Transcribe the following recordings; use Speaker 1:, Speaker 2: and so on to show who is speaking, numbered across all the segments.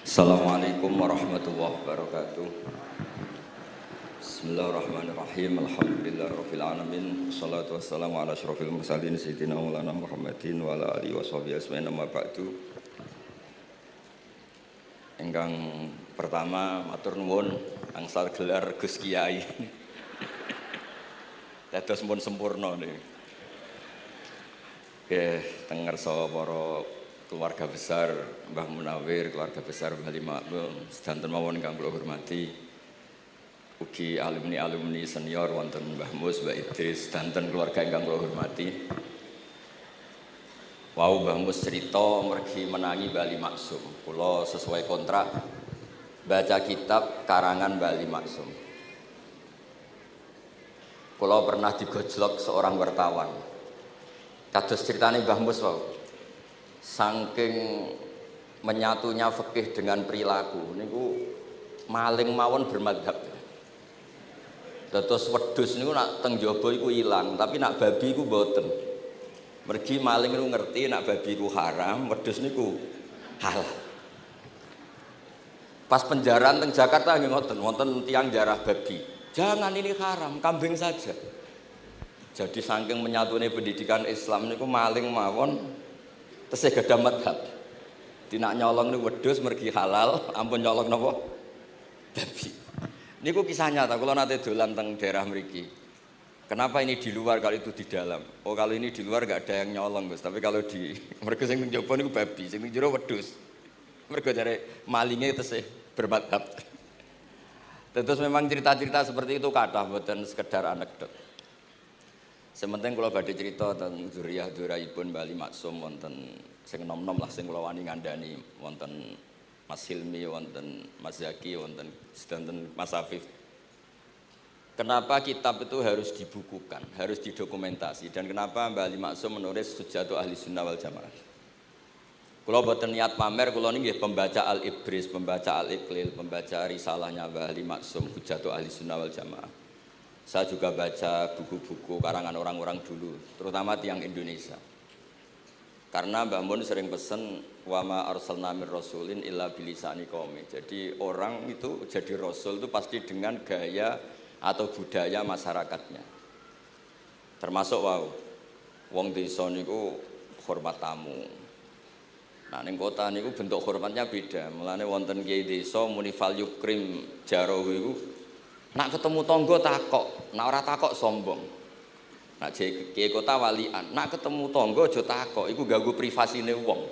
Speaker 1: Assalamualaikum warahmatullahi wabarakatuh. Bismillahirrahmanirrahim. Alhamdulillahirabbil alamin. Wassalatu wassalamu ala asyrofil mursalin sayyidina Maulana Muhammadin wa ala alihi washabihi ajmain amma ba'du. Ingkang pertama matur nuwun angsal gelar Gus Kiai. Dados pun sempurna niki. Nggih, teng ngarsa para keluarga besar Mbah Munawir, keluarga besar Mbah Makmum, sedanten mawon ingkang kula hormati. Ugi alumni senior wonten Mbah Mus, Mbah Idris, sedanten keluarga ingkang kula hormati. Wau Mbah Mus cerita mergi menangi Bali Maksum. Kula sesuai kontrak baca kitab karangan Bali Maksum. Kula pernah digojlok seorang wartawan. Kados ceritane Mbah Mus wau. Saking menyatunya fikih dengan perilaku niku maling mawon bermadhab. Dados wedhus niku nak teng jaba iku ilang, tapi nak babi iku mboten. Mergi maling niku ngerti nak babi iku haram, wedhus niku halal. Pas penjaraan teng Jakarta nggih ngoten, wonten tiyang jarah babi. Jangan ini haram, kambing saja. Jadi saking menyatune pendidikan Islam niku maling mawon tesih gadah madhab. Dinak nyolong niku wedhus mergi halal, ampun nyolong napa? Babi. Niku kisah nyata, kula nate dolan teng daerah mriki. Kenapa ini di luar kalau itu di dalam? Oh, kalau ini di luar enggak ada yang nyolong, Gus. Tapi kalau di mergo sing njaba niku babi, sing njero wedhus. Mergo jare malinge tesih bermadhab. Terus memang cerita-cerita seperti itu kathah mboten sekedar anekdot. Sementing kula badhe crita tentang dzurriyyah-dzurriyyahipun Bali Maksum wonten sing nom-nom lah sing kula wani ngandani wonten Mas Hilmi, wonten Mas Zaki, wonten sedanten Mas Afif. Kenapa kitab itu harus dibukukan, harus didokumentasi, dan kenapa Bali Maksum menulis Hujjatu Ahli Sunnah wal Jamaah. Kula boten niat pamer, kula niki nggih pembaca Al-Ibris, pembaca Al-Iqlil, pembaca risalahnya Bali Maksum Hujjatu Ahli Sunnah wal Jamaah. Saya juga baca buku-buku karangan orang-orang dulu, terutama tiang Indonesia. Karena Mbah Mun sering pesen wa ma arsalna mir rasulin illa bilisani qaumi. Jadi orang itu jadi rasul itu pasti dengan gaya atau budaya masyarakatnya. Termasuk wong desa niku hormat tamu. Nah ning kota niku bentuk hormatnya beda. Mulane wonten kiai desa muni fal yukrim jarahu iku nak ketemu tangga takok, nak ora takok sombong. Nak kiai kota walian, nak ketemu tangga aja takok, iku ganggu privasine wong.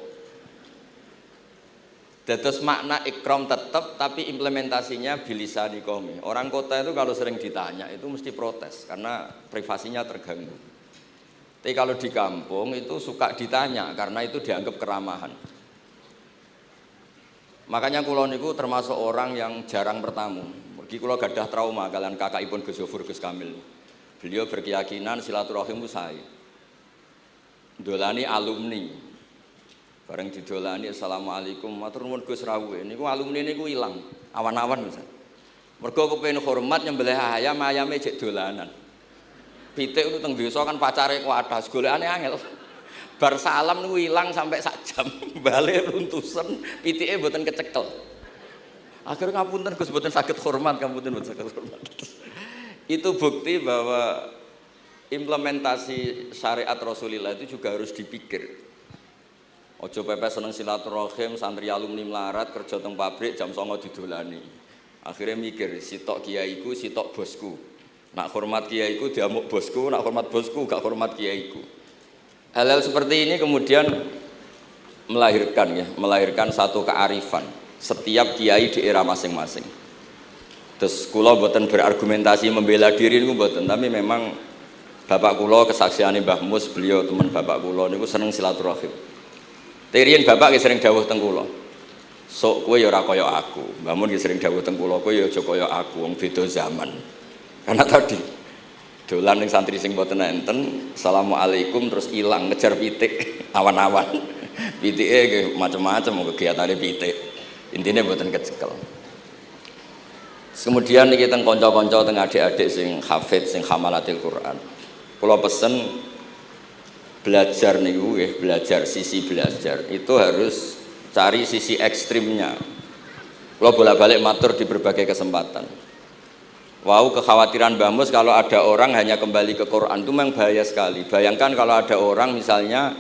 Speaker 1: Dados makna ikram tetap, tapi implementasinya bilisani qaumi. Orang kota itu kalau sering ditanya itu mesti protes karena privasinya terganggu. Tapi kalau di kampung itu suka ditanya karena itu dianggap keramahan. Makanya kula niku termasuk orang yang jarang bertamu. Kula gadah trauma kalian kakakipun Gus Zofur Gus Kamil. Beliau berkeyakinan silaturahim itu sae. Dolani alumni. Bareng didolani assalamualaikum matur nuwun Gus rawuh. Niku alumni niku ilang awan-awan Mas. Mergo kepengin hormat nyembelih ayam, ayame jek dolanan. Pitik itu teng desa kan pacare kuwathah, golekane angel. Bar salam niku ilang sampai sak jam. Bale runtusen, pitike mboten kecekel. Akhirnya ngapunten Gus mboten saged hormat, ngapunten mboten saged hormat. Itu bukti bahwa implementasi syariat Rasulullah itu juga harus dipikir. Ojo pepe seneng silaturahim, santri alumni melarat kerja teng pabrik jam 09.00 didolani. Akhirnya mikir, sitok kiaiku, sitok bosku. Nak hormat kiaiku diamuk bosku, nak hormat bosku gak hormat kiaiku. Hal-hal seperti ini kemudian melahirkan satu kearifan. Setiap kiai di era masing-masing. Terus kula mboten berargumentasi membela diri niku mboten, tapi memang bapak kula kesaksiane Mbah Mus, beliau teman bapak kula niku seneng silaturahim. Teriyen bapak ki sering dawuh teng kula. Sok kowe ya ora kaya aku. Mbah Mun ki sering dawuh teng kula, kowe ya aja kaya aku, wong beda zaman. Karena tadi dolan ning santri sing mboten enten, assalamualaikum terus ilang ngejar pitik awan-awan. Pitike nggih macam-macam kegiatane pitik. Intinya buatan kecekel. Kemudian kita konco-konco teng adik-adik sing hafid sing hamalatil Quran. Kula pesen belajar niku nggih, belajar sisi belajar itu harus cari sisi ekstrimnya. Kalau bolak-balik matur di berbagai kesempatan. Wow, kekhawatiran Mbah Mus kalau ada orang hanya kembali ke Quran itu memang bahaya sekali. Bayangkan kalau ada orang misalnya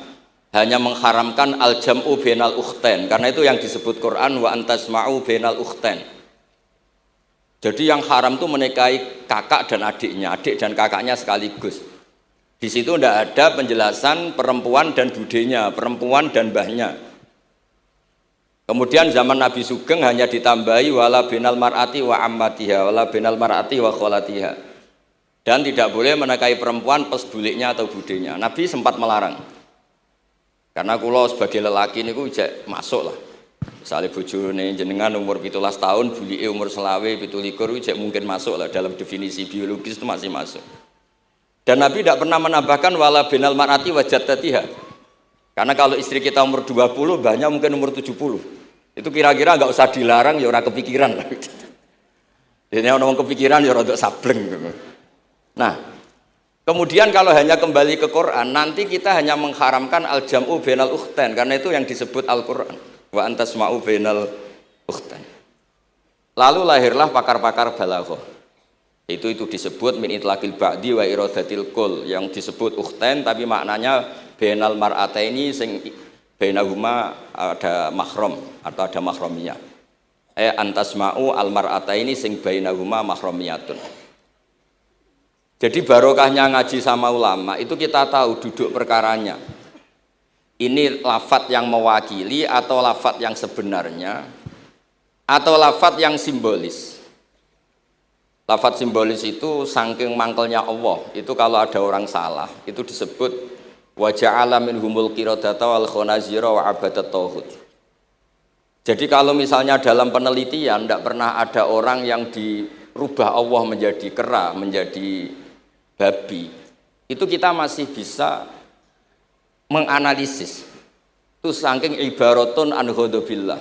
Speaker 1: hanya mengharamkan al-jam'u bainal ukhtain, karena itu yang disebut Quran wa antasma'u bainal ukhtain. Jadi yang haram itu menikahi kakak dan adiknya, adik dan kakaknya sekaligus. Di situ tidak ada penjelasan perempuan dan budenya, perempuan dan mbahnya. Kemudian zaman Nabi Sugeng hanya ditambahi wala binal mar'ati wa ammatiha, wala binal mar'ati wa kholatiha. Dan tidak boleh menikahi perempuan pas buliknya atau budenya. Nabi sempat melarang. Karena kula sebagai lelaki niku ijek masuk lah. Misalnya bojone jenengan umur 17 tahun, bulike umur selawe 17 ijek mungkin masuk lah dalam definisi biologis itu masih masuk. Dan Nabi tidak pernah menambahkan wala binal mar'ati wa jaddatiha. Karena kalau istri kita umur 20, banyak mungkin umur 70. Itu kira-kira nggak usah dilarang ya orang kepikiran. Jadi orang kepikiran ya orang untuk sableng. Nah, kemudian kalau hanya kembali ke Quran, nanti kita hanya mengharamkan al-jam'u bainal ukhtain, karena itu yang disebut Al-Quran. Wa antasma'u bainal ukhtain. Lalu lahirlah pakar-pakar balaghah. Itu disebut min itlaqil ba'di wa iradatil kul, yang disebut ukhtain tapi maknanya bainal mar'ataini sing bainahuma ada mahram atau ada mahramiyah. Antasma'u al mar'ataini sing bainahuma mahramiyatun. Jadi barokahnya ngaji sama ulama itu kita tahu duduk perkaranya. Ini lafadz yang mewakili atau lafadz yang sebenarnya atau lafadz yang simbolis. Lafadz simbolis itu saking mangkelnya Allah. Itu kalau ada orang salah itu disebut wa ja'ala minhumul qiradata wal khanazira wa abadat tauhid. Jadi kalau misalnya dalam penelitian tidak pernah ada orang yang dirubah Allah menjadi kera, menjadi babi, itu kita masih bisa menganalisis. Itu saking ibaratun an ghadabillah.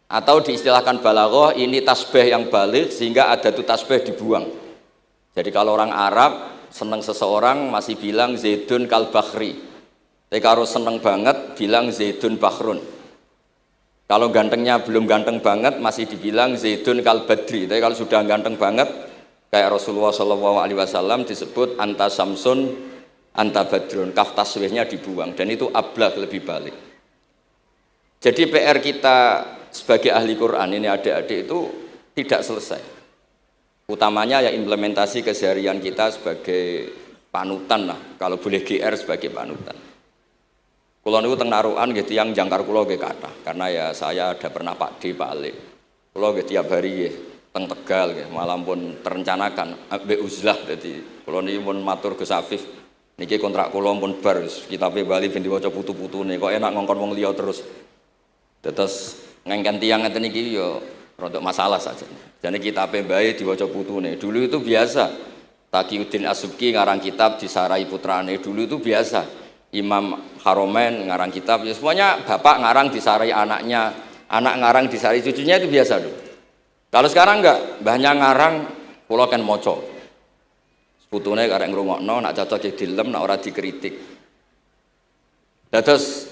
Speaker 1: Atau diistilahkan balaghah, ini tasbih yang balik sehingga ada tuh tasbih dibuang. Jadi kalau orang Arab senang seseorang masih bilang Zaidun kal bakhri. Tapi kalau senang banget bilang Zaidun bakhrun. Kalau gantengnya belum ganteng banget masih dibilang Zaidun kal badri. Tapi kalau sudah ganteng banget kayak Rasulullah SAW disebut anta samsun anta badrun. Kaf taswihnya dibuang dan itu ablaq lebih balik. Jadi PR kita sebagai ahli Quran ini adik-adik itu tidak selesai. Utamanya ya implementasi keseharian kita sebagai panutan lah, kalau boleh GR sebagai panutan. Kulo niku teng Narukan nggih tiyang jangkar kulo nggih kathah, karena ya saya ada pernah Pak D, Pak Ali. Kulo nggih tiap hari nggih teng Tegal nggih, malam pun terencanakan ambek uzlah, dadi kulo niki pun matur Gus Afif. Niki kontrak kulo pun bar kitabe Bali ben diwaca putu-putune, kok enak ngongkon wong liya terus. Terus ngengken tiyang ngeten iki ya rodok masalah saja. Jadi kitab bae diwaca putune. Dulu itu biasa. Taqiyuddin As-Subki ngarang kitab disarai putrane. Dulu itu biasa. Imam Haromen ngarang kitab. Ya semuanya bapak ngarang disarai anaknya, anak ngarang disarai cucunya, itu biasa dulu. Kalau sekarang enggak, mbahnya ngarang kula kan maca. Putune karek ngrungokno, nak cocok dilem, nak ora dikritik. Terus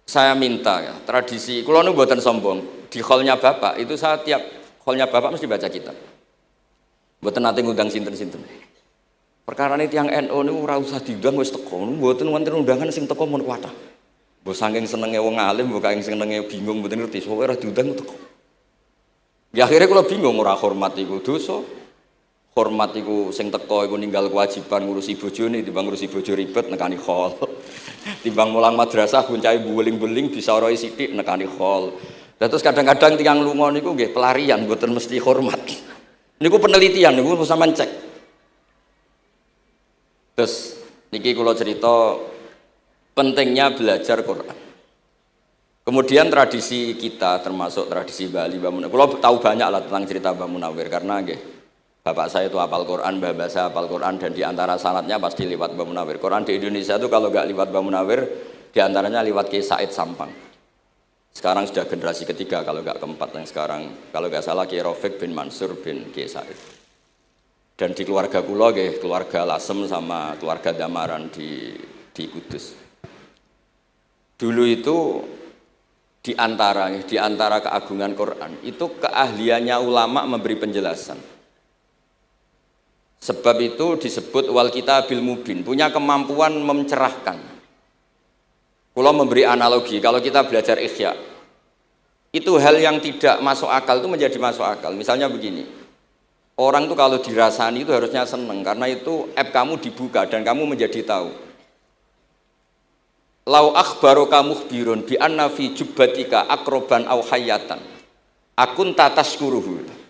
Speaker 1: saya minta ya, tradisi kula niku mboten sombong. Di hallnya bapak itu saya tiap hallnya bapak mesti baca kitab. Mboten nate ngundang sinten-sinten. Perkara ini tiang NU niku ora usah diundang wis teko. Mboten wonten undangan sing teko mun kuwatah. Mbok saking senenge wong alim, mbok saking senenge bingung mboten ngerti, sowe ora diundang teko. Ya akhirnya kula bingung, ora hormat iku dosa. Hormat iku sing teko iku ninggal kewajiban ngurusi bojone, timbang ngurusi bojo ribet nekani hall. Timbang mulang madrasah kuncai beling-beling bisa roi sithik nekani hall. Terus kadang-kadang tiang lunga niku nggih pelarian, mboten mesti hormat. Niku penelitian niku sampean cek. Terus niki kula cerita pentingnya belajar Quran. Kemudian tradisi kita termasuk tradisi Bali, Mbah Munawir. Kula tahu banyak lah tentang cerita Mbah Munawir karena nggih bapak saya itu hafal Quran, mbah saya hafal Quran, dan di antara sanadnya pasti lewat Mbah Munawir. Quran di Indonesia itu kalau nggak lewat Mbah Munawir, di antaranya lewat Kiai Said Sampang. Sekarang sudah generasi ketiga kalau nggak keempat yang sekarang, kalau nggak salah Kiai Rafiq bin Mansur bin Kiai Said. Dan di keluarga kula nggih, keluarga Lasem sama keluarga Damaran di Kudus. Dulu itu di antara keagungan Quran itu keahliannya ulama memberi penjelasan. Sebab itu disebut wal kitabil mubin, punya kemampuan mencerahkan. Kalau memberi analogi, kalau kita belajar Ihya, itu hal yang tidak masuk akal itu menjadi masuk akal. Misalnya begini, orang tuh kalau dirasani itu harusnya seneng karena itu app kamu dibuka dan kamu menjadi tahu. Lau akhbaroka mukhbirun bi anna fi jubbatika akroban aw hayatan akun tatashkuruhu.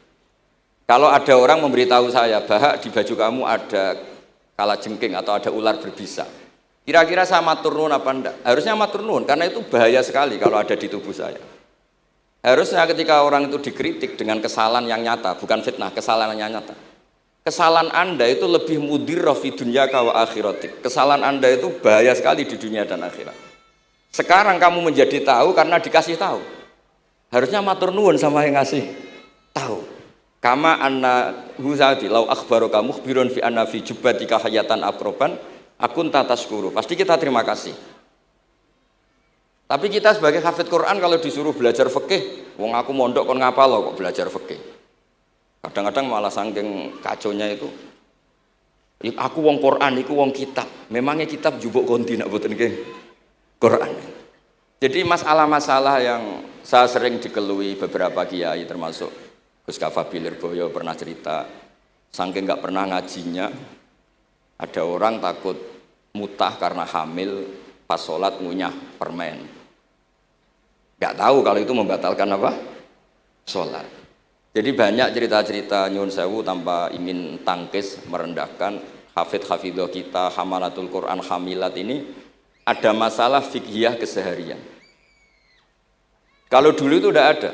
Speaker 1: Kalau ada orang memberitahu saya bahwa di baju kamu ada kalajengking atau ada ular berbisa, kira-kira saya matur nuwun apa enggak? Harusnya matur nuwun karena itu bahaya sekali kalau ada di tubuh saya. Harusnya ketika orang itu dikritik dengan kesalahan yang nyata, bukan fitnah, kesalahan yang nyata. Kesalahan Anda itu lebih mudirrah fi dunyaka wa akhiratik. Kesalahan Anda itu bahaya sekali di dunia dan akhirat. Sekarang kamu menjadi tahu karena dikasih tahu. Harusnya matur nuwun sama yang ngasih tahu. Kama anna huzati lau akhbaroka mukhbirun fi anna fi jubbatika hayatan akroban akun tatashkuru. Pasti kita terima kasih. Tapi kita sebagai hafid Quran kalau disuruh belajar fikih, wong aku mondok kon ngapal kok belajar fikih. Kadang-kadang malah saking kaconya itu, aku wong Quran, aku wong kitab. Memangnya kitab jubuk konti nak boten nggih Quran. Jadi masalah-masalah yang saya sering dikelui beberapa kiai termasuk Gus Kafabi Lirboyo pernah cerita, saking nggak pernah ngajinya, ada orang takut mutah karena hamil pas sholat ngunyah permen. Nggak tahu kalau itu membatalkan apa? Sholat. Jadi banyak cerita-cerita nyun sewu tanpa ingin tangkis merendahkan hafidh-hafidhah kita, hamalatul Quran, hamilat ini ada masalah fiqhiyah keseharian. Kalau dulu itu udah ada.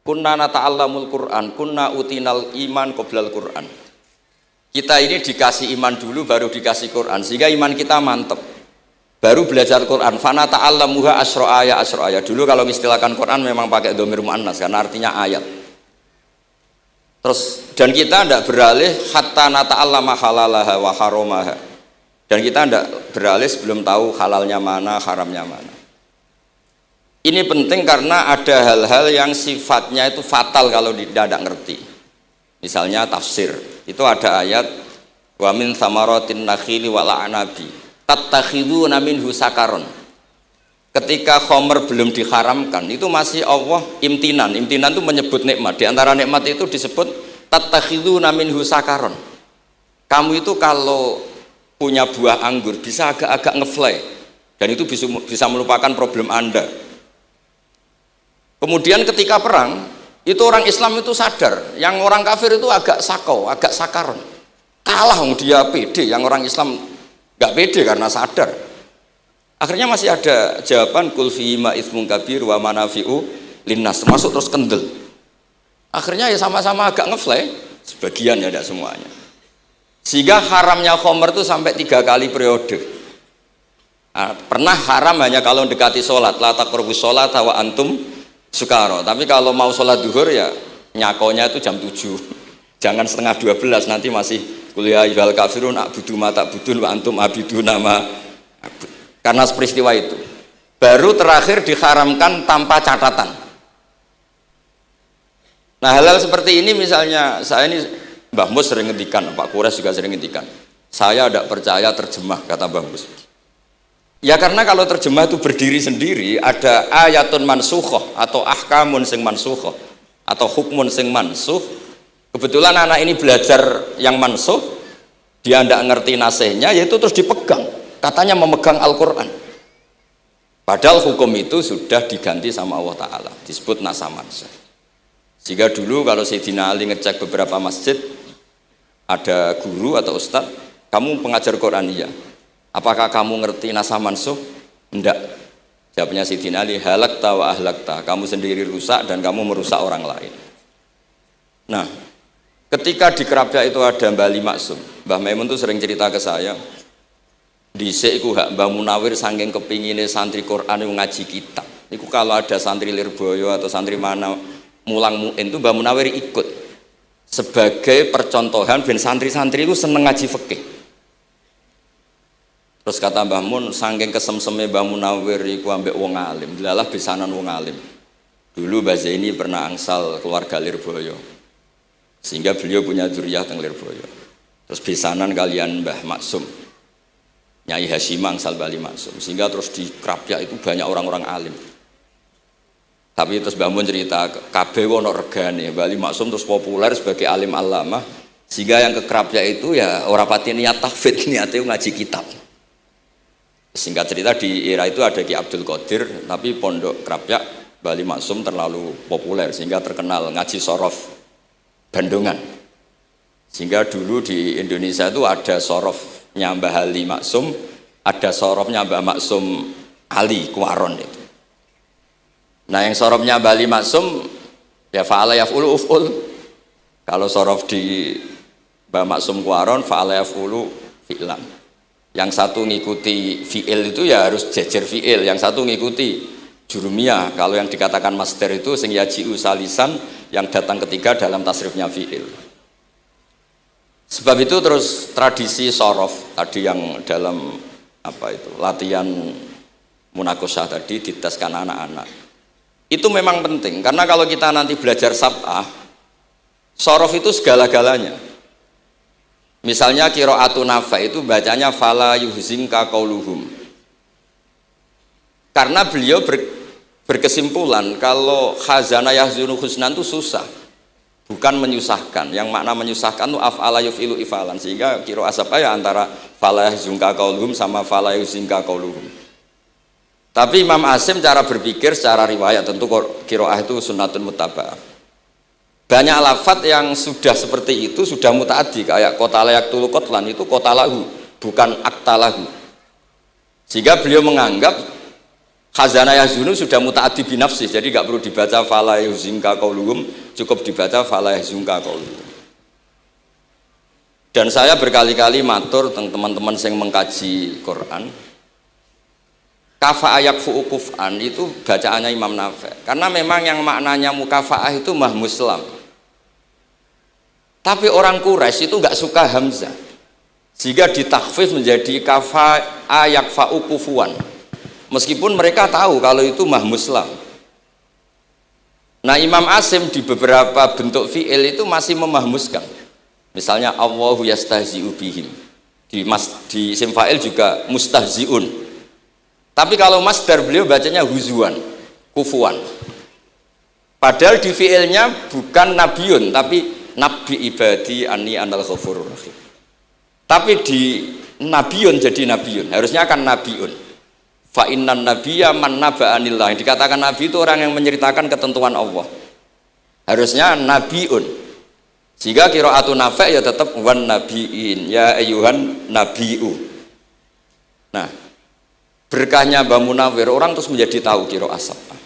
Speaker 1: Kunna nata'allamul Quran, kunna utinal iman qoblal Quran. Kita ini dikasih iman dulu baru dikasih Quran sehingga iman kita mantap. Baru belajar Quran, fana ta'allamuha asra ayat. Dulu kalau mengistilahkan Quran memang pakai dhamir muannas karena artinya ayat. Terus dan kita tidak beralih hatta nata'allama halalaha wa haramaha. Dan kita tidak beralih sebelum tahu halalnya mana, haramnya mana. Ini penting karena ada hal-hal yang sifatnya itu fatal kalau tidak ngerti. Misalnya tafsir. Itu ada ayat wa min thamaratin nakhili wal a'nabi tattakhiduna minhu sakaron. Ketika khomer belum diharamkan, itu masih Allah imtinan. Imtinan itu menyebut nikmat. Di antara nikmat itu disebut tattakhiduna minhu sakaron. Kamu itu kalau punya buah anggur bisa agak-agak ngefly dan itu bisa melupakan problem Anda. Kemudian ketika perang, itu orang Islam itu sadar, yang orang kafir itu agak sakau, agak sakaron. Kalah dia pede, yang orang Islam nggak pede karena sadar. Akhirnya masih ada jawaban kul fi ma itsmun kabir wa manafi'u linnas, termasuk terus kendel. Akhirnya ya sama-sama agak ngefly, sebagian ya tidak semuanya. Sehingga haramnya khomer itu sampai 3 kali periode. Nah, pernah haram hanya kalau mendekati sholat, la taqrabus sholat wa antum sukaro. Tapi kalau mau sholat duhur ya nyakonya itu jam 7. Jangan setengah 12 nanti masih kuliah ayyuhal kafirun a'budu ma ta'budun wa antum abiduna ma abud. Karena peristiwa itu baru terakhir diharamkan tanpa catatan. Nah hal-hal seperti ini misalnya saya ini Mbah Mus sering ngendikan, Pak Kures juga sering ngendikan, saya tidak percaya terjemah, kata Mbah Mus. Ya karena kalau terjemah itu berdiri sendiri, ada ayatun mansukhoh atau ahkamun sing mansukhoh atau hukmun sing mansuh. Kebetulan anak ini belajar yang mansuh, dia tidak ngerti nasihnya, yaitu terus dipegang. Katanya memegang Al-Quran. Padahal hukum itu sudah diganti sama Allah Ta'ala, disebut nasah mansukh. Sehingga dulu kalau Sayyidina Ali ngecek beberapa masjid, ada guru atau ustadz, kamu pengajar Quran iya. Apakah kamu ngerti nasah mansukh? Enggak. Jawabnya Sayyidina Ali, halakta wa ahlakta. Kamu sendiri rusak dan kamu merusak orang lain. Nah, ketika di Kerapia itu ada Mbah Ali Maksum. Mbah Maimun itu sering cerita ke saya, dhisik iku hak Mbah Munawir saking kepingine santri Quran yang ngaji kitab. Iku kalau ada santri Lirboyo atau santri mana mulang muin itu Mbah Munawir ikut sebagai percontohan ben santri-santri itu seneng ngaji fikih. Terus kata Mbah Mun, saking kesemseme Mbah Munawir iku ambek wong alim, delalah besanan wong alim. Dulu Mbah Zaini pernah angsal keluarga Lirboyo, sehingga beliau punya dzurriyyah teng Lirboyo. Terus besanan kalian Mbah Maksum, Nyai Hasyim angsal Bali Maksum, sehingga terus di Krapyak itu banyak orang-orang alim. Tapi terus Mbah Mun cerita, kabeh ono regane, Bali Maksum terus populer sebagai alim alamah, sehingga yang ke Krapyak itu ya ora pati niat tahfidz, niate ngaji kitab. Singkat cerita di era itu ada Ki Abdul Qadir, tapi pondok Krapyak Bali Maksum terlalu populer sehingga terkenal ngaji sorof Bandungan. Sehingga dulu di Indonesia itu ada sorofnya Mbah Ali Maksum, ada sorofnya Mbah Maksum Ali Kuaron itu. Nah yang sorofnya Mbah Ali Maksum ya fa'ala yaf'ulu uf'ul. Kalau sorof di Mbah Maksum Kuaron fa'ala yaf'ulu fi'lan. Yang satu ngikuti fi'il itu ya harus jejer fi'il, yang satu ngikuti jurumiyah. Kalau yang dikatakan master itu sing yaji'u salisan, yang datang ketiga dalam tasrifnya fi'il. Sebab itu terus tradisi sorof tadi yang dalam apa itu latihan munakosah tadi diteskan anak-anak. Itu memang penting karena kalau kita nanti belajar sab'ah, sorof itu segala-galanya. Misalnya qiraatu Nafi' itu bacanya fala yuhzinka qauluhum. Karena beliau berkesimpulan kalau khazana yahzunu husnan itu susah, bukan menyusahkan. Yang makna menyusahkan itu af'ala yuf'ilu ifalan, sehingga qiraat apa ya antara fala yuhzinka qauluhum sama fala yuhzinka qauluhum. Tapi Imam Asim cara berpikir secara riwayat, tentu qiraah itu sunnatun muttaba'ah. Banyak lafadz yang sudah seperti itu sudah mutaaddi, kayak kota layak tulu kotlan itu kota lahu, bukan akta lahu. Sehingga beliau menganggap khazana yahzunu sudah mutaaddi binafsih, jadi nggak perlu dibaca fala yuhzinka qauluhum, cukup dibaca fala yahzunka qauluhum. Dan saya berkali-kali matur teman-teman yang mengkaji Quran, kafa ayak fu'ukuf'an itu bacaannya Imam Nafi', karena memang yang maknanya mukafa'ah itu mahmuslam. Tapi orang Quraisy itu nggak suka hamzah, sehingga ditakhfif menjadi kafa ayak fa'ukufuan, meskipun mereka tahu kalau itu mahmuslam. Nah Imam Asim di beberapa bentuk fi'il itu masih memahmuskan, misalnya Allahu yastahzi'u bihim, di isim fa'il juga mustahzi'un. Tapi kalau masdar beliau bacanya huzuan, kufuan. Padahal di fiilnya bukan nabiun, tapi nabi ibadi anni anal ghafurur rahim. Tapi di nabiun jadi nabiun, harusnya kan nabiun. Fa innan nabiyya man naba'anillah. Yang dikatakan nabi itu orang yang menceritakan ketentuan Allah. Harusnya nabiun. Sehingga qiraatun Nafi' ya tetap wan nabiin, ya ayyuhan nabiu. Nah, berkahnya Mbah Munawir orang terus menjadi tahu qiraat sab'ah.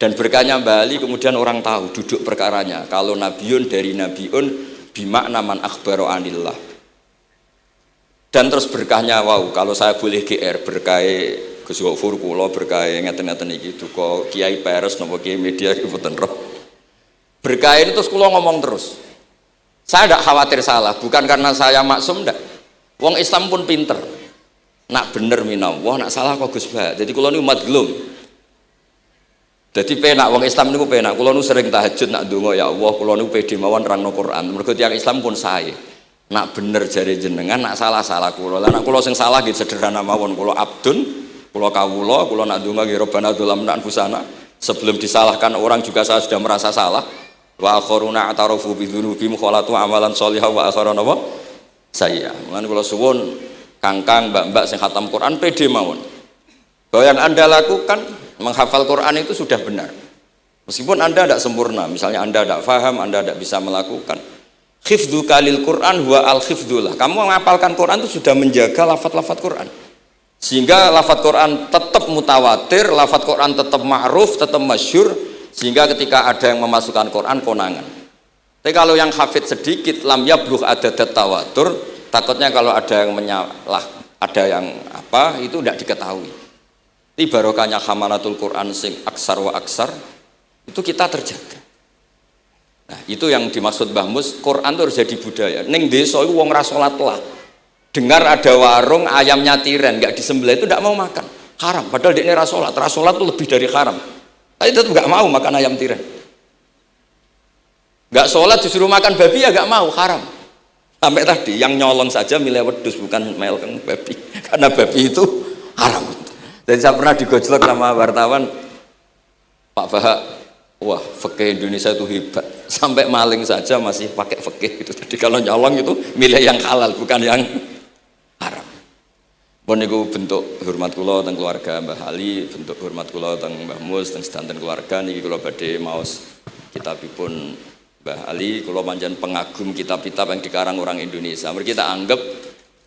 Speaker 1: Dan berkahnya Mbah Ali kemudian orang tahu duduk perkaranya. Kalau nabiun dari nabiun bimakna man akhbaro anillah. Dan terus berkahnya wow, kalau saya boleh GR berkah Gus Gofur kula berkah ngeten-ngeten iki duka Kiai Peres napa Kiai Media iki mboten roh. Berkah ini terus kula ngomong terus. Saya tidak khawatir salah, bukan karena saya maksum ndak. Wong Islam pun pinter. Nak bener minallah, nak salah kok Gus Bah. Jadi kula niku madlum. Jadi penak wong Islam niku penak. Kula nu sering tahajud nak ndonga ya Allah, kula niku pede mawon nerangno Quran. Mergo tiyang Islam pun sae. Nak bener jare jenengan, nak salah kula. Lah nak kula sing salah nggih sederhana mawon. Kula abdun, kula kawula, kula nak ndonga nggih Rabbana dzalamna anfusana. Sebelum disalahkan orang juga saya sudah merasa salah. Wa akharuna atarafu bi dzunubihim khalatu amalan shalihah wa akharuna wa sayyi'ah. Mulane kula suwun kangkang mbak-mbak sing khatam Quran pede mawon. Bahwa yang Anda lakukan menghafal Quran itu sudah benar. Meskipun Anda tidak sempurna, misalnya Anda tidak faham, Anda tidak bisa melakukan. Khifdhu kalil Quran huwa al-khifdullah. Kamu menghafalkan Quran itu sudah menjaga lafaz-lafaz Quran. Sehingga lafaz Quran tetap mutawatir, lafaz Quran tetap ma'ruf, tetap masyhur, sehingga ketika ada yang memasukkan Quran konangan. Tapi kalau yang hafid sedikit, lam yablugh adadat tawatur, takutnya kalau ada yang menyalah, ada yang apa, itu tidak diketahui. Di barokahnya hamalatul Quran sing aksar wa aksar itu kita terjaga. Nah, itu yang dimaksud Mbah Mus, Quran itu harus jadi budaya. Ning desa iku wong ra salat lah. dengar ada warung ayamnya tiren nggak disembelih itu tidak mau makan, haram. Padahal dia ini rasolat itu lebih dari haram. Tapi tetap nggak mau makan ayam tiren. Nggak sholat disuruh makan babi ya nggak mau, haram. Sampai tadi yang nyolong saja milih wedus bukan melkeng babi, karena babi itu haram. Jadi saya pernah digojlok sama wartawan, Pak Bahak, wah fikih Indonesia itu hebat, sampai maling saja masih pakai fikih itu. Jadi kalau nyolong itu milih yang halal bukan yang haram. Pun niku bentuk hormat kula teng keluarga Mbah Ali, bentuk hormat kula teng Mbah Mus, teng sedanten keluarga niki kula badhe maos kitabipun Mbah Ali, kula pancen pengagum kitab-kitab yang dikarang orang Indonesia. Mereka kita anggap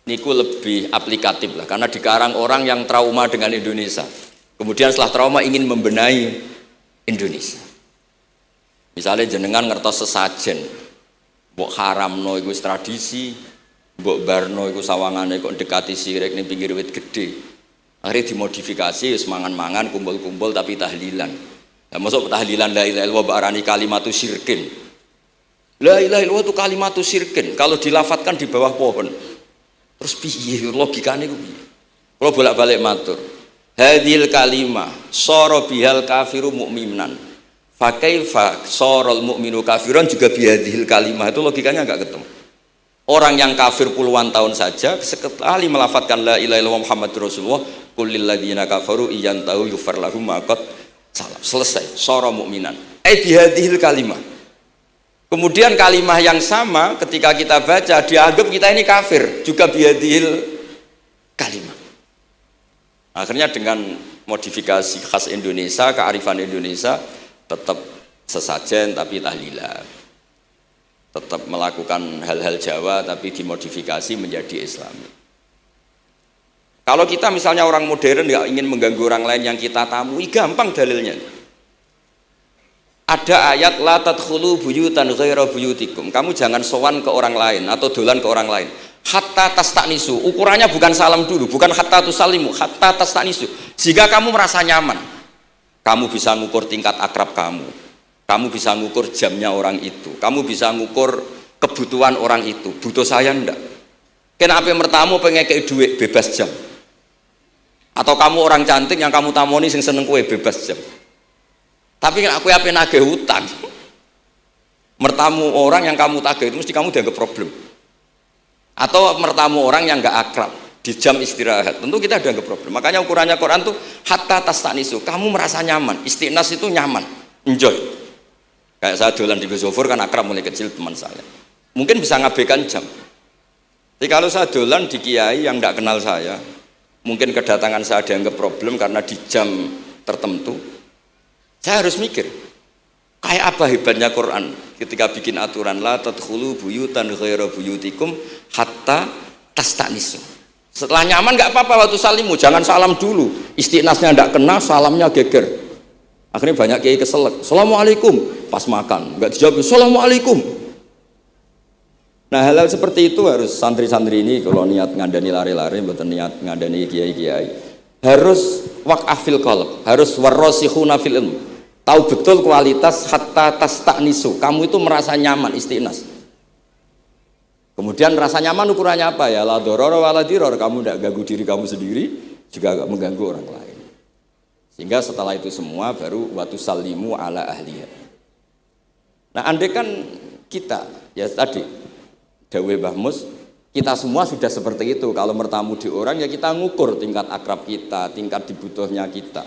Speaker 1: niku lebih aplikatif lah, karena dikarang orang yang trauma dengan Indonesia. Kemudian setelah trauma ingin membenahi Indonesia. Misalnya jenengan ngertos sesajen, mbok haramno iku tradisi, mbok barno iku sawangane kok dekati sirik ning pinggir wit gede. Akhirnya dimodifikasi, wis mangan-mangan, kumpul-kumpul tapi tahlilan. Nah, masuk tahlilan la ilaha illallah barani kalimatu syirkin. La ilaha illallah itu kalimatu syirkin, kalau dilafatkan di bawah pohon. Terus piye logikane ku piye? Kalau bolak-balik matur. Hadhil kalimah sara bihal kafiru mu'minan. Fa kaifa saral mu'minu kafiran juga bihadhil kalimah, itu logikanya enggak ketemu. Orang yang kafir puluhan tahun saja sekali melafatkan la ilaha illallah Muhammadur Rasulullah, qul lil ladzina kafaru iyantahu yufar lahum ma qad salam. Selesai, sara mu'minan. Bihadhil kalimah. Kemudian kalimah yang sama ketika kita baca dianggap kita ini kafir juga bihadhil kalimah. Akhirnya dengan modifikasi khas Indonesia, kearifan Indonesia, tetap sesajen tapi tahlilan, tetap melakukan hal-hal Jawa tapi dimodifikasi menjadi Islami. Kalau kita misalnya orang modern nggak ingin mengganggu orang lain yang kita tamui, gampang dalilnya. Ada ayat la tadkhulu buyutan ghaira buyutikum. Kamu jangan sowan ke orang lain atau dolan ke orang lain. Hatta tastanisu. Ukurannya bukan salam dulu, bukan hatta tusalimu, hatta tastanisu. Jika kamu merasa nyaman, kamu bisa ngukur tingkat akrab kamu. Kamu bisa ngukur jamnya orang itu. Kamu bisa ngukur kebutuhan orang itu. Butuh saya ndak? Kenapa mertamu pengen kayak duit bebas jam? Atau kamu orang cantik yang kamu tamoni sing seneng kue bebas jam? Tapi aku apa nagih hutang, mertamu orang yang kamu tagih itu mesti kamu dianggap problem. Atau mertamu orang yang nggak akrab di jam istirahat, tentu kita dianggap problem. Makanya ukurannya Quran tuh hatta tastanisu, kamu merasa nyaman. Istiqnas itu nyaman, enjoy. Kayak saya dolan di Gosofur kan akrab mulai kecil teman saya. Mungkin bisa ngabaikan jam. Jadi kalau saya dolan di kiai yang nggak kenal saya, mungkin kedatangan saya dianggap problem karena di jam tertentu. Saya harus mikir, kayak apa hebatnya Quran ketika bikin aturan la tadkhulu buyutan ghaira buyutikum hatta tastanisu. Setelah nyaman nggak apa-apa waktu salimu, jangan salam dulu. Istiqnasnya nggak kena, salamnya geger. Akhirnya banyak kiai keselak. Assalamualaikum pas makan, nggak dijawab. Assalamualaikum. Nah hal-hal seperti itu harus santri-santri ini kalau niat ngandani lari-lari, bukan niat ngandani kiai-kiai, harus waqafil qalb, harus warrasikhuna fil ilm. Tahu betul kualitas hatta tastanisu. Kamu itu merasa nyaman istiqnas. Kemudian rasa nyaman ukurannya apa ya? La dororo wala diror. Kamu tidak ganggu diri kamu sendiri, juga gak mengganggu orang lain. Sehingga setelah itu semua baru watu salimu ala ahliya. Nah, andai kan kita ya tadi dawe Mbah Mus, kita semua sudah seperti itu. Kalau mertamu di orang ya kita ngukur tingkat akrab kita, tingkat dibutuhnya kita.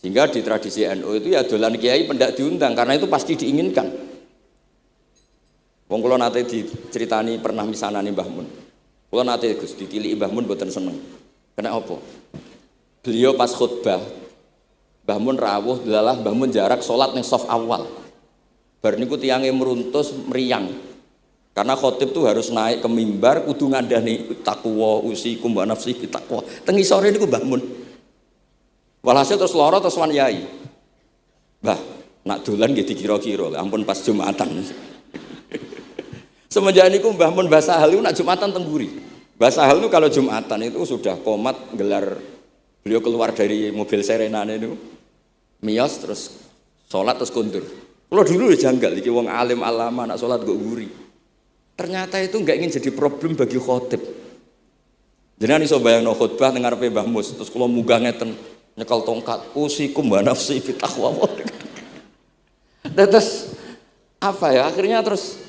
Speaker 1: Sehingga di tradisi NU itu ya dolan kiai pendak diundang karena itu pasti diinginkan. Wong kula nate diceritani pernah misanani Mbah Mun. Kula nate Gus ditiliki Mbah Mun mboten seneng. Kena apa? Beliau pas khutbah Mbah Mun rawuh delalah Mbah Mun jarak salat ning saf awal. Bar niku tiyange meruntus meriang. Karena khotib tuh harus naik ke mimbar kudu ngandani takwa usikum wa nafsi takwa. Teng isore niku Mbah Mun. Walhasil terus loro terus wan yai. Mbah, nak dolan nggih dikira-kira, ampun pas Jumatan. Semenjak niku Mbah Mun Mbah Sahal itu nak Jumatan tengguri. Mbah Sahal itu kalau Jumatan itu sudah komat gelar, beliau keluar dari mobil serenane itu miyos terus sholat terus kundur. Kalau dulu janggal iki wong alim alama nak sholat kok guri. Ternyata itu enggak ingin jadi problem bagi khotib. Jenengan iso bayangno khutbah teng ngarepe Mbah Mus, terus kula munggah ngeten nyekel tongkat, usikum wa nafsi fi taqwa. Terus apa ya? Akhirnya terus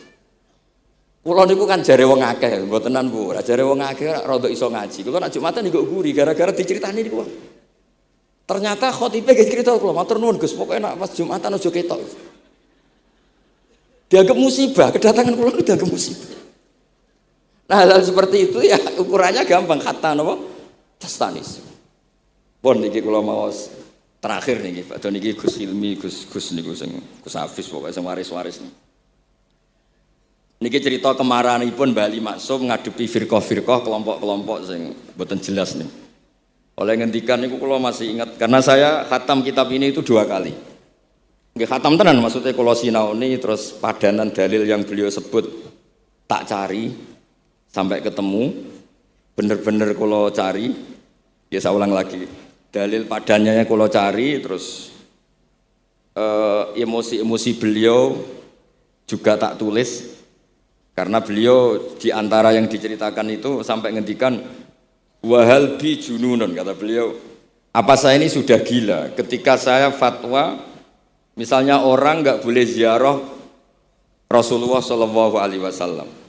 Speaker 1: kula niku kan jare wong akeh, mbotenan Bu. Jare wong akeh rada iso ngaji. Kula nek Jumatan niku guri gara-gara diceritani niku. Ternyata khotibe ge cerita kula, matur nuwun Gus, pokoke nek pas Jumatan aja ketok. Dianggap musibah, kedatangan kula dianggap musibah. Nah, hal seperti itu ya ukurannya gampang, kata napa? Tastanis. Pun niki kula maos terakhir niki Pak Don niki Gus Ilmi, Gus niku sing Gus Hafiz pokoke sing waris-waris niki. Niki cerita kemarahanipun Mbah Ali Maksum ngadepi firqah-firqah kelompok-kelompok sing mboten jelas nih. Oleh ngendikan niku kula masih ingat karena saya khatam kitab ini itu 2 kali. Nggih khatam tenan maksudnya kula sinaoni terus padanan dalil yang beliau sebut tak cari sampai ketemu, bener-bener kalau cari, ya saya ulang lagi, dalil padannya kalau cari, terus emosi-emosi beliau juga tak tulis, karena beliau diantara yang diceritakan itu sampai ngendikan wahal bi jununun, kata beliau, apa saya ini sudah gila, ketika saya fatwa, misalnya orang nggak boleh ziarah Rasulullah SAW.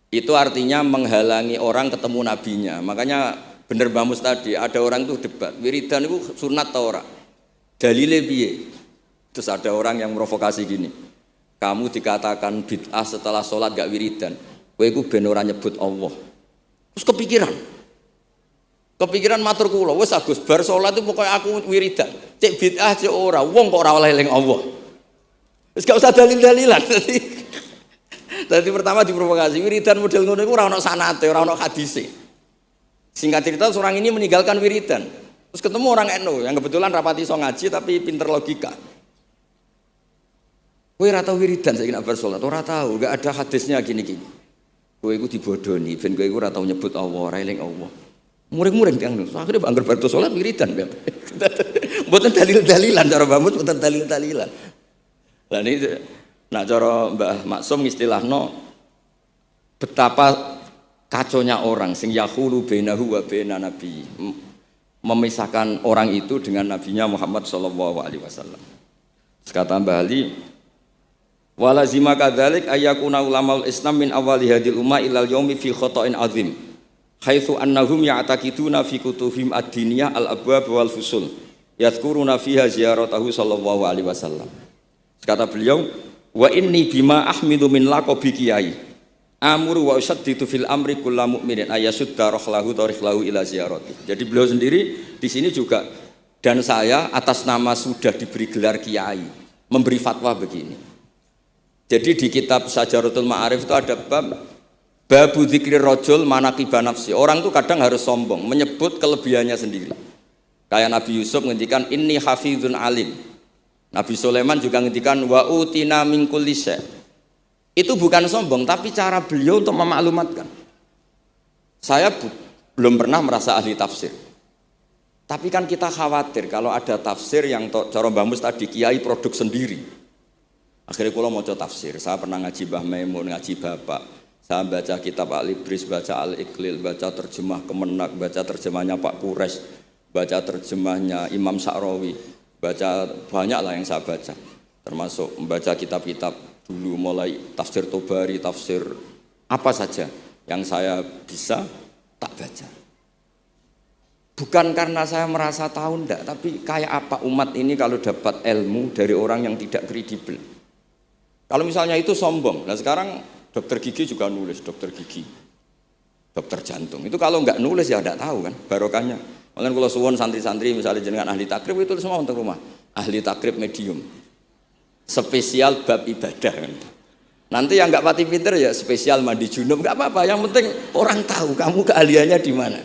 Speaker 1: Itu artinya menghalangi orang ketemu nabinya. Makanya bener Mbah Mus tadi, ada orang tuh debat, wiridan itu sunat atau ora? Dalile piye? Terus ada orang yang provokasi gini, kamu dikatakan bid'ah setelah sholat gak wiridan, kowe iku ben ora nyebut Allah. Terus kepikiran matur kula, wis Agus bar sholat itu pokoknya aku wiridan. Cek bid'ah cek ora, wong kok ora oleh eling Allah. Wis gak usah dalil-dalilan. Tadi pertama diprovokasi, wiridan model ngono iku ora ono sanate, ora ono hadise. Singkat cerita seorang ini meninggalkan wiridan. Terus ketemu orang NU yang kebetulan rapati iso ngaji tapi pinter logika. Kowe ora tau wiridan saiki nek bar salat, ora tau, enggak ada hadisnya gini-gini. Kowe iku dibodoni, ben kowe iku ora tau nyebut Allah, ora eling Allah. Muring-muring tiyang niku. Akhire anggar bar salat wiridan. Mboten dalil-dalilan cara Mbah Mus, mboten dalil-dalilan. Lah niki nah cara Mbah Maksum istilahno betapa kaconya orang sing yahulu bainahu wa baina nabi, memisahkan orang itu dengan nabinya Muhammad sallallahu alaihi wasallam. Kata Mbah Ali, walazima kadzalik ayyakuna ulamaul Islam min awali hadil umma ilal yaumi fi khata'in azim. Haitsu annahum ya'taqiduna fi kutubihim ad-diniyah al-abwab wal fusul. Yadhkuruna fiha ziyaratahu sallallahu alaihi wasallam. Kata beliau, wa inni bima ahmidu min laqabi kiai amuru wa usaddidu fil amri kullu mu'minin ayasudda rahlahu tariklahu ila ziyarati. Jadi beliau sendiri di sini juga dan saya atas nama sudah diberi gelar kiai memberi fatwa begini. Jadi di kitab Sajaratul Ma'arif itu ada babu dzikri rajul manaqiba nafsi. Orang tuh kadang harus sombong menyebut kelebihannya sendiri. Kayak Nabi Yusuf ngendikan inni hafizun alim. Nabi Sulaiman juga ngendikan wa utina min kulli syai'. Itu bukan sombong tapi cara beliau untuk memaklumatkan. Saya belum pernah merasa ahli tafsir. Tapi kan kita khawatir kalau ada tafsir yang cara Mbah Mus tadi kiai produk sendiri. Akhirnya kalau mau tafsir, saya pernah ngaji Mbah Maimun, ngaji Bapak. Saya baca kitab Al-Ibris, baca Al-Iqlil, baca terjemah Kemenak, baca terjemahnya Pak Kures, baca terjemahnya Imam Sa'rawi. Baca banyak lah yang saya baca, termasuk membaca kitab-kitab dulu mulai tafsir Tobari, tafsir apa saja yang saya bisa tak baca. Bukan karena saya merasa tahu enggak, tapi kayak apa umat ini kalau dapat ilmu dari orang yang tidak kredibel. Kalau misalnya itu sombong, nah sekarang dokter gigi juga nulis, dokter gigi, dokter jantung, itu kalau enggak nulis ya enggak tahu kan barokahnya. Mungkin kalau suwon santri-santri misalnya jenengan ahli takrib itu semua untuk rumah. Ahli takrib medium. Spesial bab ibadah kan. Nanti yang enggak pati pinter ya spesial mandi junub, enggak apa-apa. Yang penting orang tahu kamu keahliannya di mana.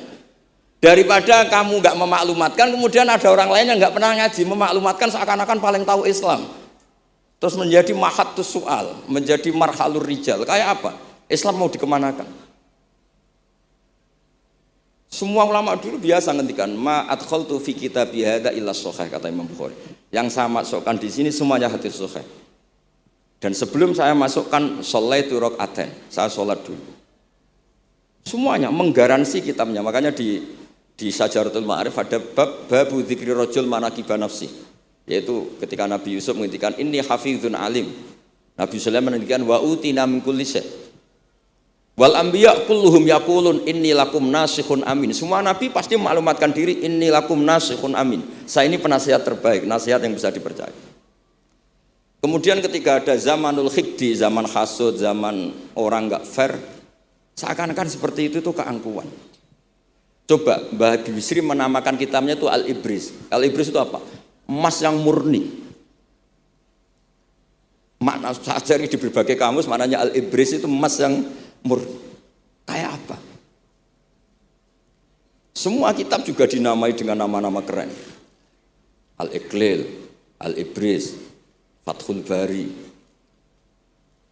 Speaker 1: Daripada kamu enggak memaklumatkan kemudian ada orang lain yang enggak pernah ngaji memaklumatkan seakan-akan paling tahu Islam. Terus menjadi mahatus soal, menjadi marhalur rijal. Kayak apa? Islam mau dikemanakan? Semua ulama dulu biasa ngendikan ma adkhaltu fi kitabi hadza illa shahih, kata Imam Bukhari. Yang saya masukkan di sini semuanya hadis sahih. Dan sebelum saya masukkan sholaitu rakaatain, saya sholat dulu. Semuanya menggaransi kitabnya. Makanya di Syajaratul Ma'arif ada babu dzikri rajul manaqiba nafsi. Yaitu ketika Nabi Yusuf menghentikan inni hafizun alim. Nabi Sulaiman menghentikan wa utina min kulli syai'. Wal anbiya kulluhum yaqulun inni lakum nasikhun amin. Semua nabi pasti maklumatkan diri inni lakum nasikhun amin. Saya ini penasihat terbaik, nasihat yang bisa dipercaya. Kemudian ketika ada zamanul khiddi, zaman hasud, zaman orang enggak fair, seakan-akan seperti itu tuh keangkuhan. Coba Mbah Habib Bisri menamakan kitabnya itu Al-Ibris. Al-Ibris itu apa? Emas yang murni. Makna saya cari di berbagai kamus maknanya Al-Ibris itu emas yang murni. Kayak apa? Semua kitab juga dinamai dengan nama-nama keren. Al-Iqlil, Al-Ibris, Fathul Bari.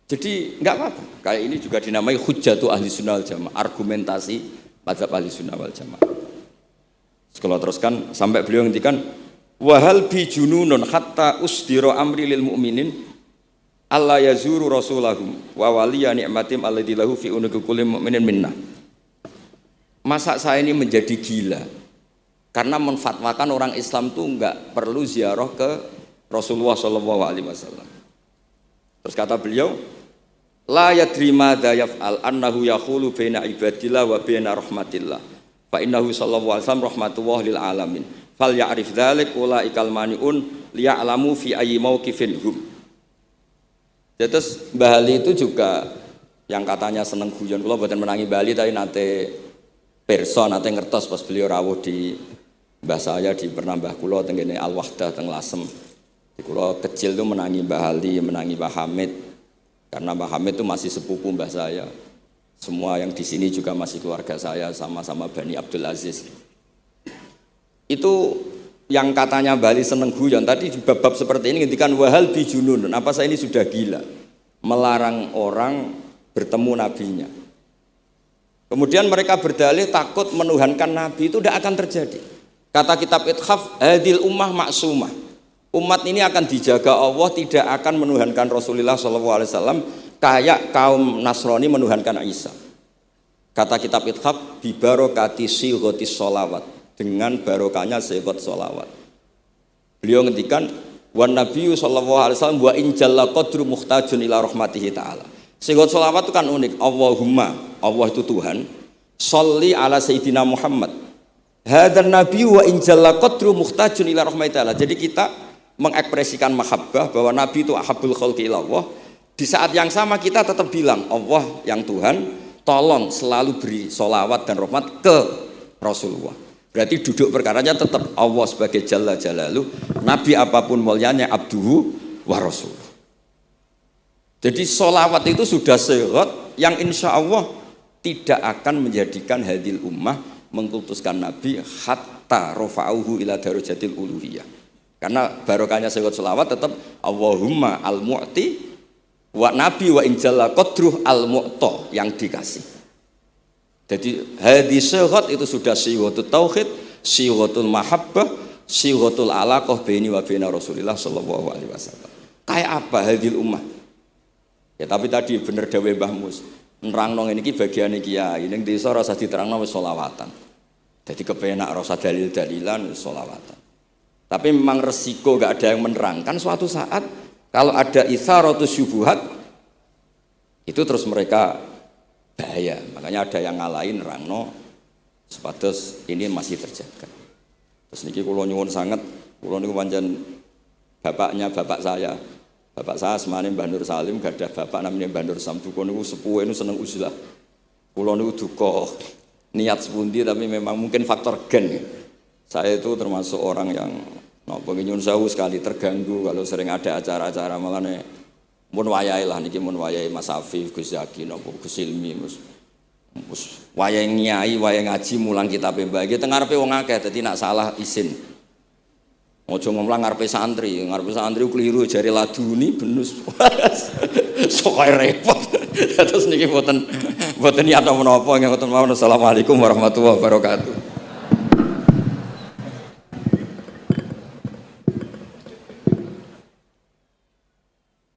Speaker 1: Jadi enggak apa-apa. Kayak ini juga dinamai Hujjatu Ahli Sunnah wal Jamaah, argumentasi mazhab Ahli Sunnah wal Jamaah. Sekolah teruskan sampai beliau ngendikan wahal bi jununun hatta usdira amri lil mu'minin alla yazuru rasulahum wa waliya ni'matim alladzi lahu fi unuqi kulli mu'minin minna. Masa saya ini menjadi gila karena menfatwakan orang Islam tuh enggak perlu ziarah ke Rasulullah sallallahu alaihi wasallam. Terus kata beliau la yadri ma dha yaf'al annahu yaqulu baina ibadillah wa baina rahmatillah fa innahu sallallahu alaihi wasallam rahmatullah lil alamin fal ya'rif dzalik ulaikal maniun liya'lamu fi ayyi mauqifin hum. Terus Mbah Ali itu juga yang katanya seneng guyon, kula mboten menangi Mbah Ali tapi nate pirsa nate ngertos pas beliau rawuh di mbah saya di Pernambah kula teng kene Al Wahdah teng Lasem. Kula kecil tuh menangi Mbah Ali, menangi Mbah Hamid. Karena Mbah Hamid itu masih sepupu mbah saya. Semua yang di sini juga masih keluarga saya, sama-sama Bani Abdul Aziz. Itu yang katanya Bali seneng guyon tadi di bab-bab seperti ini ngendikan wahal bijunun. Apa saya ini sudah gila melarang orang bertemu nabinya. Kemudian mereka berdalih takut menuhankan nabi itu tidak akan terjadi. Kata kitab Ithaf hadil ummah maksumah. Umat ini akan dijaga Allah, tidak akan menuhankan Rasulullah SAW kayak kaum Nasrani menuhankan Isa. Kata kitab Ithaf bibarokati sighotis sholawat, dengan barokahnya sighat sholawat. Beliau ngendikan wan nabiyyu sallallahu alaihi wasallam wa in jalla qadru muhtajun ila rahmatihi ta'ala. Sighat sholawat itu kan unik. Allahumma, Allah itu Tuhan, sholli ala sayyidina Muhammad. Hadzal nabiyyu wa in jalla qadru muhtajun ila rahmatihi ta'ala. Jadi kita mengekspresikan mahabbah bahwa Nabi itu ahabbul khalqi ilallah. Di saat yang sama kita tetap bilang Allah yang Tuhan tolong selalu beri sholawat dan rahmat ke Rasulullah. Berarti duduk perkaranya tetap Allah sebagai Jalla Jalaluh, Nabi apapun mulianya abduhu wa rasuluh. Jadi sholawat itu sudah syarat yang insya Allah tidak akan menjadikan hadil ummah mengkultuskan Nabi hatta rafa'uhu ila darajatil uluhiyah. Karena barokahnya syarat sholawat tetap Allahumma al-mu'ti wa nabi wa injalla qadruh al-mu'ta yang dikasih. Jadi hadis syarat itu sudah syiwatul tauhid, syiwatul mahabbah, syiwatul alaqah baini wa baina Rasulillah sallallahu alaihi wasallam. Kayak apa hadil ummah? Ya tapi tadi bener dawuh Mbah Mus. Nerangno ngene iki bagiane kiai ning desa rasa diterangno wis sholawatan. Jadi kepenak rasa dalil-dalilan wis sholawatan. Tapi memang resiko gak ada yang menerangkan suatu saat kalau ada itsaratus syubuhat itu terus mereka bahaya. Makanya ada yang ngalahin nerangno sepatus ini masih terjaga. Terus niki kula nyuwun sangat, kula niku pancen bapaknya bapak saya. Bapak saya semane Mbah Nur Salim gak ada bapak namanya Mbah Nur Samduko niku sepuhe niku seneng uzlah. Kula niku duka niat sepundi tapi memang mungkin faktor gen. Saya itu termasuk orang yang nyun sewu sekali terganggu kalau sering ada acara-acara malane mun wayahe lah niki mun wayahe Mas Afif, Gus Zaki napa Gus Ilmi mus wayahe nyai, wayahe ngaji mulang kitabe Mbah iki teng ngarepe wong akeh dadi nak salah izin. Ojo ngomong ngarepe santri keliru jari laduni benus. Sok repot. Terus niki mboten niat menapa ngoten mawon. Assalamualaikum warahmatullahi wabarakatuh.